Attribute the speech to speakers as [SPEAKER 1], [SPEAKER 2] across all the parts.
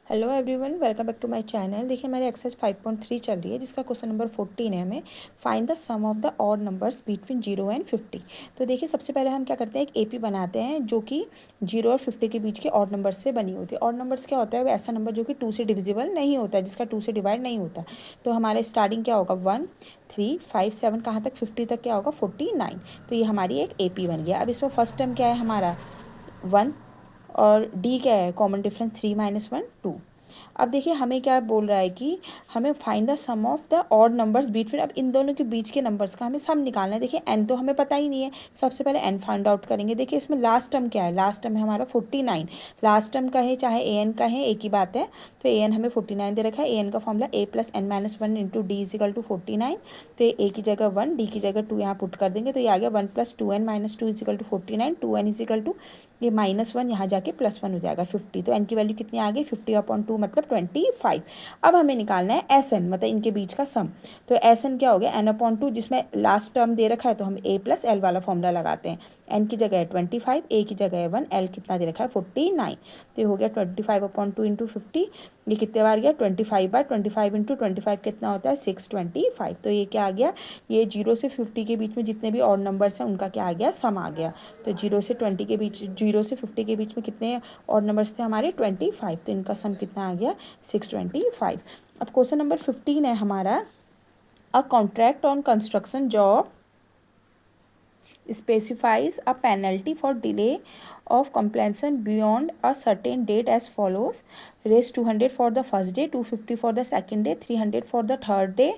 [SPEAKER 1] Hello everyone, welcome back to my channel. देखिए हमारी exercise 5.3 चल रही है जिसका क्वेश्चन नंबर 14 है। हमें find the sum of the odd numbers between 0 and 50। तो देखिए सबसे पहले हम क्या करते हैं, एक एपी बनाते हैं जो कि 0 और 50 के बीच के ऑड नंबर्स से बनी होती है। ऑड नंबर्स क्या होता है, वो ऐसा नंबर जो कि 2 से डिविजिबल नहीं होता है, जिसका 2 से डिवाइड नहीं होता। तो हमारे स्टार्टिंग क्या होगा, 1 3 5 7, कहाँ तक 50 तक क्या होगा 49। तो ये हमारी एक एपी बन गया। अब इसमें फर्स्ट टर्म क्या है हमारा 1 और डी क्या है, कॉमन डिफरेंस 3 - 1 2। अब देखिए हमें क्या बोल रहा है कि हमें find the sum of the odd numbers between. अब इन दोनों के बीच के नंबर्स का हमें सम निकालना है। देखिए एन तो हमें पता ही नहीं है, सबसे पहले एन फाइंड आउट करेंगे। देखिए इसमें लास्ट टर्म क्या है, लास्ट टर्म है हमारा 49। लास्ट टर्म का है चाहे ए एन का है, एक ही बात है। तो ए एन हमें 49 दे रखा है। ए एन का formula a plus n minus 1 into d equal to 49। तो ये ए की जगह 1, डी की जगह 2 यहाँ पुट कर देंगे। तो ये आ गया 1 + 2n - 2 is equal to 49। 2n is equal to ये -1 यहाँ जाके +1 हो जाएगा 50। तो एन की वैल्यू कितनी आ गई 50/2 मतलब 25। अब हमें निकालना है एस एन, मतलब इनके बीच का सम। तो एस एन क्या हो गया n/2, जिसमें लास्ट टर्म दे रखा है तो हम a + l वाला फॉर्मूला लगाते हैं। n की जगह है 25, a की जगह है 1, l कितना दे रखा है 49। तो ये हो गया 25/2 इंटू 50। ये कितने बार गया 25/25 इंटू 25 कितना होता है 625। तो ये क्या आ गया, ये 0 से 50 के बीच में जितने भी ऑड नंबर्स हैं उनका क्या आ गया, सम आ गया। तो 0 से 20 के बीच, 0 से 50 के बीच में कितने ऑड नंबर्स थे हमारे 25। तो इनका सम कितना आ गया 625। अब क्वेश्चन नंबर 15 है हमारा, a contract on construction job specifies a penalty for delay of completion beyond a certain date as follows: raise 200 for the first day, 250 for the second day, 300 for the third day.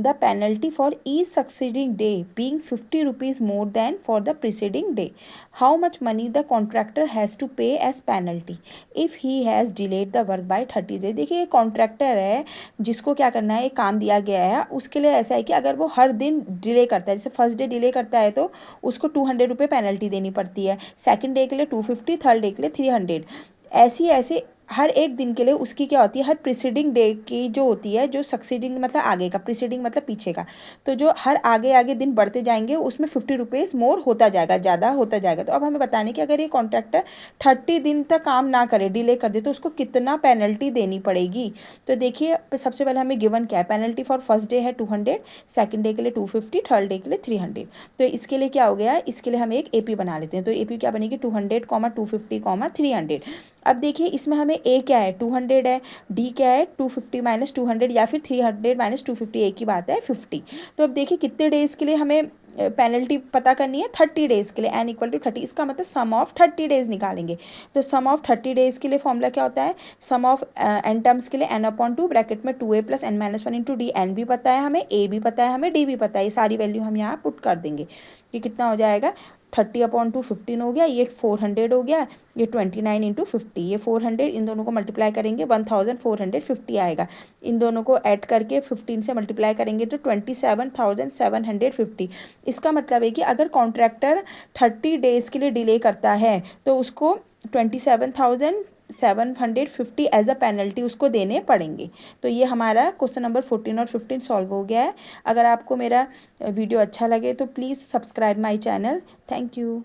[SPEAKER 1] The penalty for each succeeding day being 50 rupees more than for the preceding day. How much money the contractor has to pay as penalty if he has delayed the work by 30 days? देखिए ये contractor है जिसको क्या करना है, एक काम दिया गया है। उसके लिए ऐसा है कि अगर वो हर दिन डिले करता है, जैसे फर्स्ट डे डिले करता है तो उसको 200 रुपये पेनल्टी देनी पड़ती है, सेकंड डे के लिए 250, थर्ड डे के लिए 300। ऐसे हर एक दिन के लिए उसकी क्या होती है, हर प्रीसीडिंग डे की जो होती है, जो सक्सीडिंग मतलब आगे का, प्रीसीडिंग मतलब पीछे का, तो जो हर आगे आगे दिन बढ़ते जाएंगे उसमें 50 रुपीज़ मोर होता जाएगा, ज़्यादा होता जाएगा। तो अब हमें बताने कि अगर ये कॉन्ट्रैक्टर 30 दिन तक काम ना करे, डिले कर दे, तो उसको कितना पेनल्टी देनी पड़ेगी। तो देखिए सबसे पहले हमें गिवन क्या है, पेनल्टी फॉर फर्स्ट डे है 200, सेकेंड डे के लिए 250, थर्ड डे के लिए 300। तो इसके लिए क्या हो गया, इसके लिए हम एक एपी बना लेते हैं। तो एपी क्या बनेगी 200, 250, 300। अब देखिए इसमें हमें ए क्या है 200 है, डी क्या है 250 - 200 या फिर 300 - 250, एक ही बात है 50। तो अब देखिए कितने डेज़ के लिए हमें पेनल्टी पता करनी है, 30 डेज़ के लिए, n = 30। इसका मतलब सम ऑफ 30 डेज़ निकालेंगे। तो सम ऑफ 30 डेज़ के लिए फॉर्मूला क्या होता है, सम ऑफ n टर्म्स के लिए n/2 ब्रैकेट में 2a + n - 1 into D. N भी पता है हमें, ए भी पता है हमें, डी भी पता है। ये सारी वैल्यू हम यहाँ पुट कर देंगे। ये कितना हो जाएगा 30/2 15 हो गया, ये 400 हो गया, ये 29 इंटू 50, ये 400, इन दोनों को मल्टीप्लाई करेंगे 1450 आएगा। इन दोनों को ऐड करके 15 से मल्टीप्लाई करेंगे तो 27,750। इसका मतलब है कि अगर कॉन्ट्रैक्टर 30 डेज़ के लिए डिले करता है तो उसको 27,750 एज अ पेनल्टी उसको देने पड़ेंगे। तो ये हमारा क्वेश्चन नंबर 14 और 15 सॉल्व हो गया है। अगर आपको मेरा वीडियो अच्छा लगे तो please subscribe my channel. Thank you.